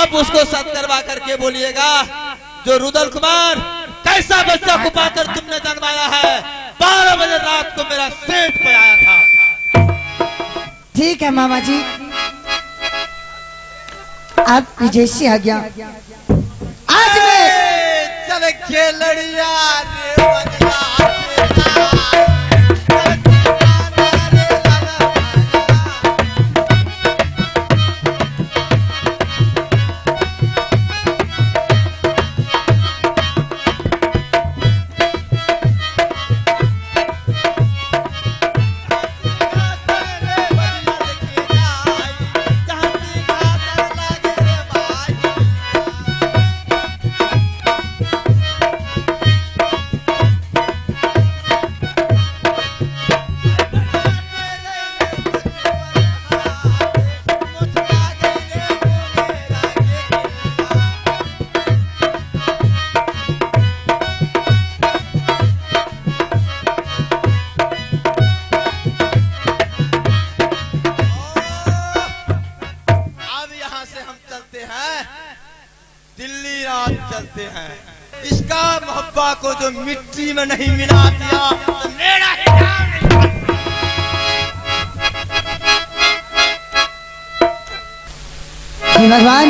आप उसको सत करवा करके बोलिएगा जो रुदल कुमार कैसा बच्चा को पाकर तुमने जन्माया है, 12 बजे रात को मेरा सेठ पे आया था। ठीक है मामा जी, आपकी जैसी आज्ञा। आज मैं चल खेलड़िया रे दिल्ली रात चलते हैं। इसका मोहब्बा को जो मिट्टी में नहीं मिला दिया तो मेरा ही नाम नहीं। भगवान,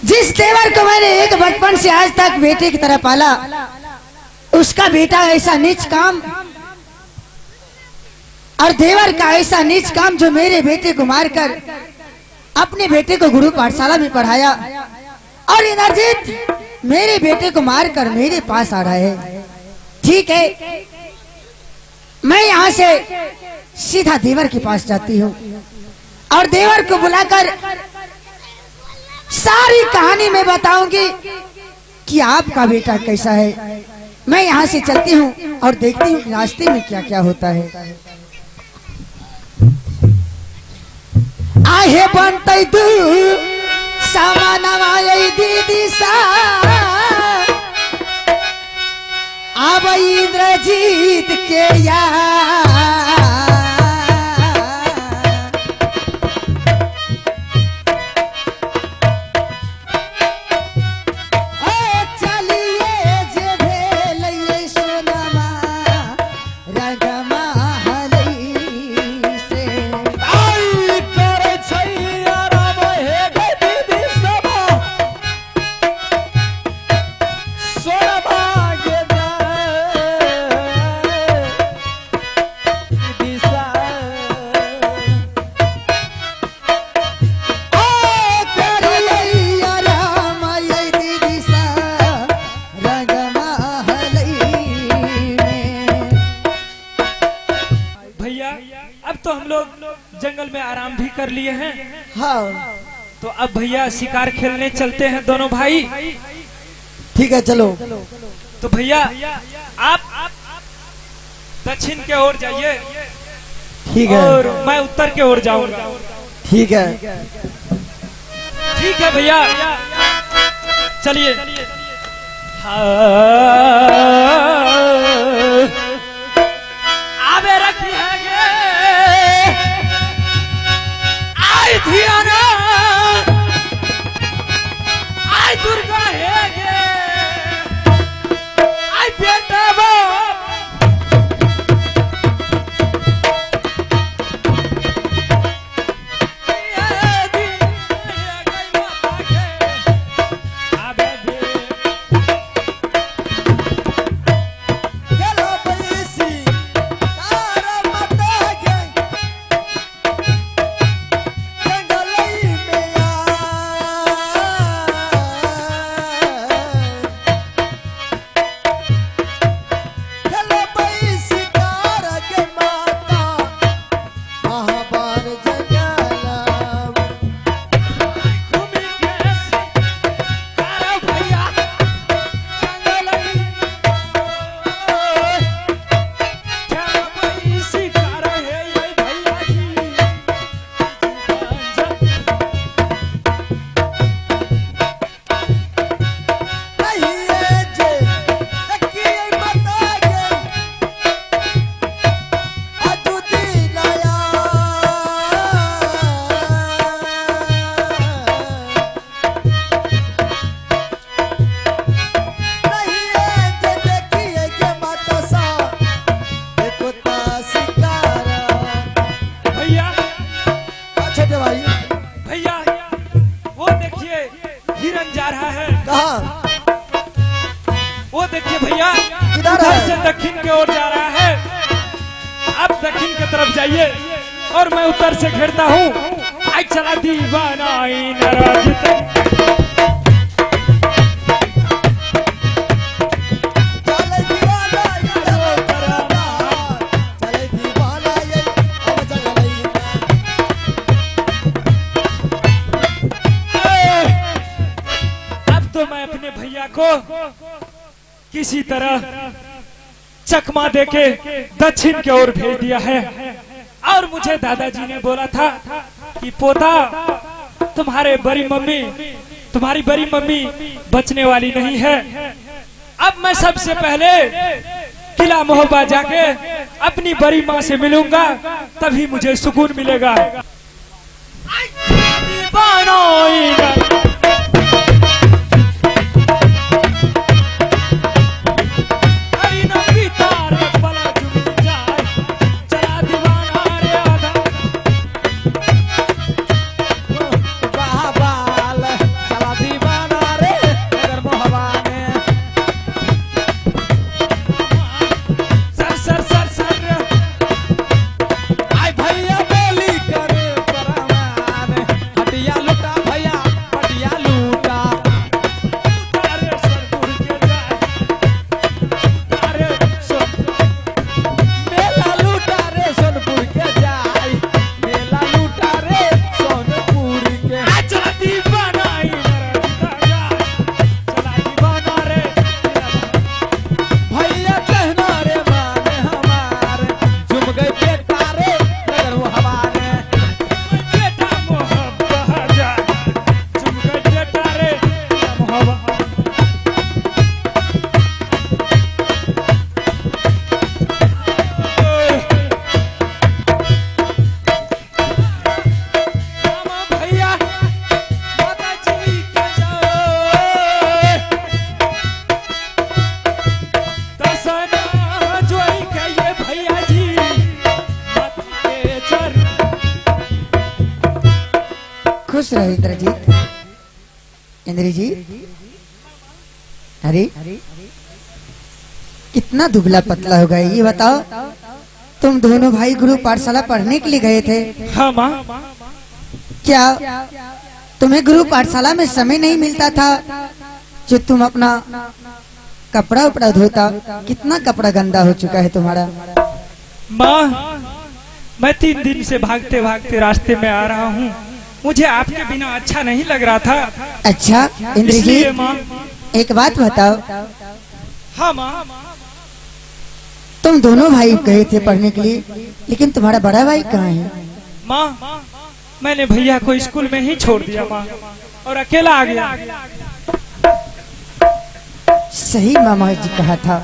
जिस देवर को मैंने एक बचपन से आज तक बेटे की तरह पाला, उसका बेटा ऐसा नीच काम और देवर का ऐसा नीच काम जो मेरे बेटे को मारकर अपने बेटे को गुरु पाठशाला में पढ़ाया और इंद्रजीत मेरे बेटे को मारकर मेरे पास आ रहा है। ठीक है, मैं यहाँ से सीधा देवर के पास जाती हूँ और देवर को बुलाकर सारी कहानी मैं बताऊंगी कि आपका बेटा कैसा है। मैं यहाँ से चलती हूँ और देखती हूँ रास्ते में क्या क्या होता है। आहे बनते तू सामानवा दीदी सा अब इंद्रजीत के यार जंगल में आराम भी कर लिए हैं। हाँ, तो अब भैया शिकार खेलने चलते हैं दोनों भाई। ठीक है, चलो। तो भैया आप दक्षिण के ओर जाइए, ठीक है, और मैं उत्तर के ओर जाऊंगा। ठीक है, ठीक है भैया, चलिए। आवे रखी है धियाना आई दुर्गा है गे आई बेटा हिरन जा रहा है। कहाँ? वो देखिए भैया, किधर उधर है? से दक्षिण की ओर जा रहा है। आप दक्षिण की तरफ जाइए और मैं उत्तर से घेरता हूँ। आज चला दीवाना नाराज। को किसी तरह चकमा देके दक्षिण की ओर भेज दिया है। और मुझे दादाजी ने बोला था कि पोता, तुम्हारी बड़ी मम्मी बचने वाली नहीं है। अब मैं सबसे पहले किला मोहब्बा जाके अपनी बड़ी माँ से मिलूंगा, तभी मुझे सुकून मिलेगा। खुश रहो इंद्रजीत। इंद्रजीत, अरे कितना दुबला पतला हो गया, ये बताओ। तुम दोनों भाई गुरु पाठशाला पढ़ने के लिए गए थे। हाँ माँ। क्या तुम्हें गुरु पाठशाला में समय नहीं मिलता था जो तुम अपना कपड़ा उपड़ा धोता? कितना कपड़ा गंदा हो चुका है तुम्हारा। माँ, मैं 3 दिन से भागते भागते रास्ते में आ रहा हूँ। मुझे आपके बिना अच्छा नहीं लग रहा था। अच्छा इंद्रजीत, एक बात बताओ। हाँ माँ। तुम दोनों भाई गए थे पढ़ने के लिए, लेकिन तुम्हारा बड़ा भाई कहाँ है? माँ, मैंने भैया को स्कूल में ही छोड़ दिया माँ, और अकेला आ गया। सही मामा जी कहा था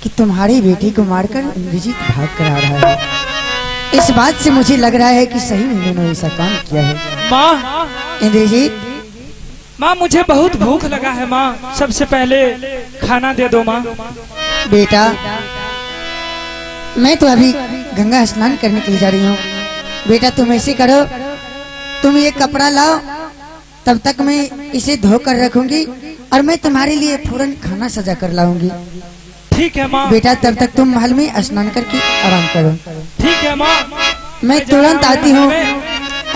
कि तुम्हारी बेटी को मारकर इंद्रजीत भाग कर आ रहा है। इस बात से मुझे लग रहा है कि सही उन्होंने ऐसा काम किया है। माँ, इंद्रजीत, माँ मुझे बहुत भूख लगा है माँ, सबसे पहले खाना दे दो माँ। बेटा, मैं तो अभी गंगा स्नान करने के लिए जा रही हूँ। बेटा तुम ऐसे करो, तुम ये कपड़ा लाओ, तब तक मैं इसे धो कर रखूंगी और मैं तुम्हारे लिए फौरन खाना सजा कर लाऊंगी। ठीक है माँ। बेटा तब तक तुम महल में स्नान करके आराम करो। ठीक है माँ। मैं तुरंत आती हूँ,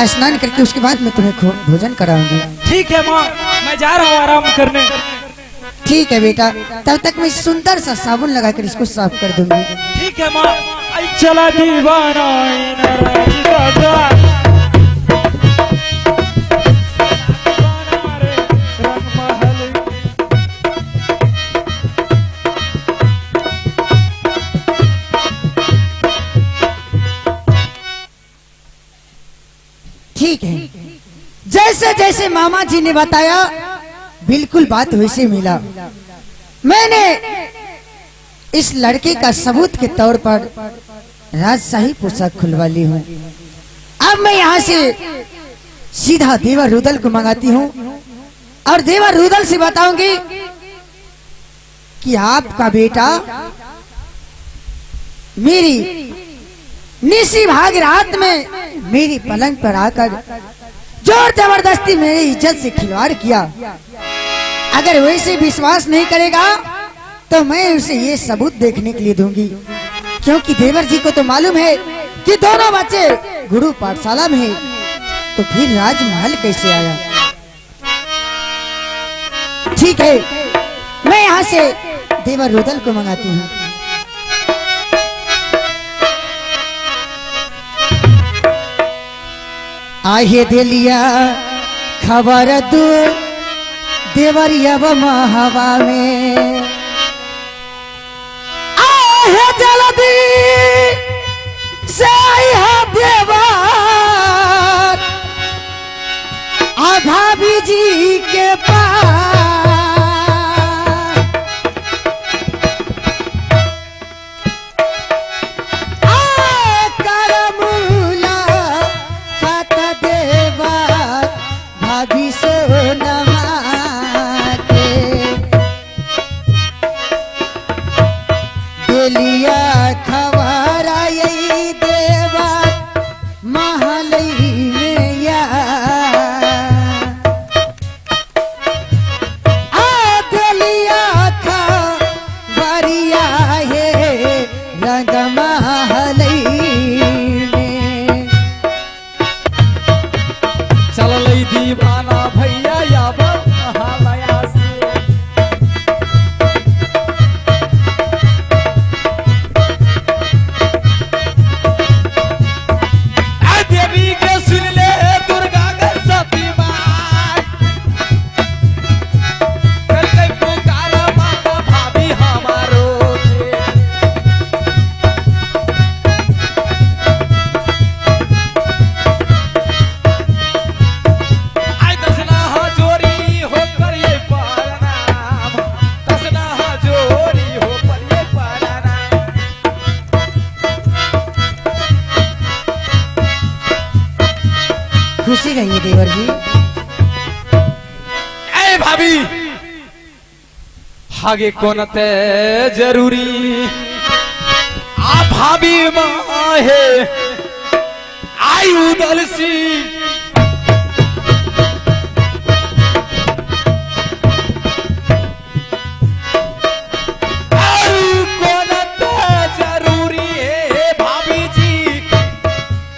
स्नान करके उसके बाद मैं तुम्हें भोजन कराऊंगी। ठीक है माँ, मैं जा रहा हूँ आराम करने। ठीक है बेटा, तब तक मैं सुंदर सा साबुन लगाकर इसको साफ कर दूंगी। ठीक है माँ। चला दीवाना ठीक है, जैसे जैसे मामा जी ने बताया बिल्कुल बात वैसे मिला। मैंने इस लड़के का सबूत के तौर पर राजशाही पोशाक खुलवा ली हूँ। अब मैं यहाँ से सीधा देवा रुदल को मंगाती हूँ और देवा रुदल से बताऊंगी कि आपका बेटा मेरी निशी भाग रात में मेरी पलंग पर आकर जोर जबरदस्ती मेरी इज्जत से खिलवाड़ किया। अगर वैसे विश्वास नहीं करेगा तो मैं उसे ये सबूत देखने के लिए दूंगी, क्योंकि देवर जी को तो मालूम है कि दोनों बच्चे गुरु पाठशाला में है, तो फिर राजमहल कैसे आया। ठीक है, मैं यहाँ से देवर रुदल को मंगाती हूँ। आहे दिलिया खबर दूर देवरिया महवा में, आहे जल्दी से देवर भाभी जी के पास। भाभी सोनमा दिलिया खबर आई देवा महलई में या दिलिया खबरिया है रंग महलई में। चल दीवाना भैया या महालया से, देवी के सुन ले दुर्गा के सती माँ, करके पुकारा माता भाभी हमारो खुशी रहिए देवर जी। ए भाभी हागे कोनते जरूरी आ भाभी माँ है आई उदल सी कोनते जरूरी है भाभी जी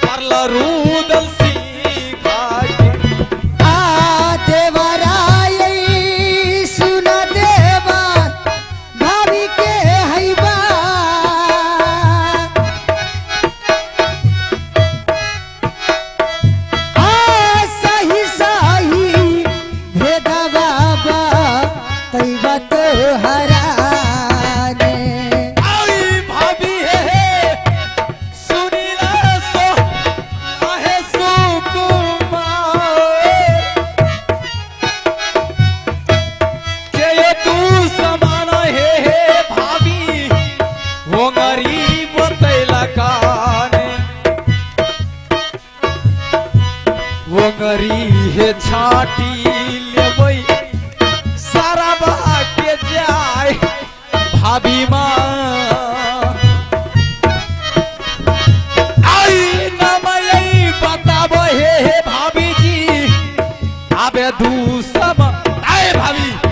करला रूदल सी वो गरी है छाटी लेबई सारा बाके जाए भाभी माँ आई नमय बताबो हे भाभी जी आबे दू सब आए भाभी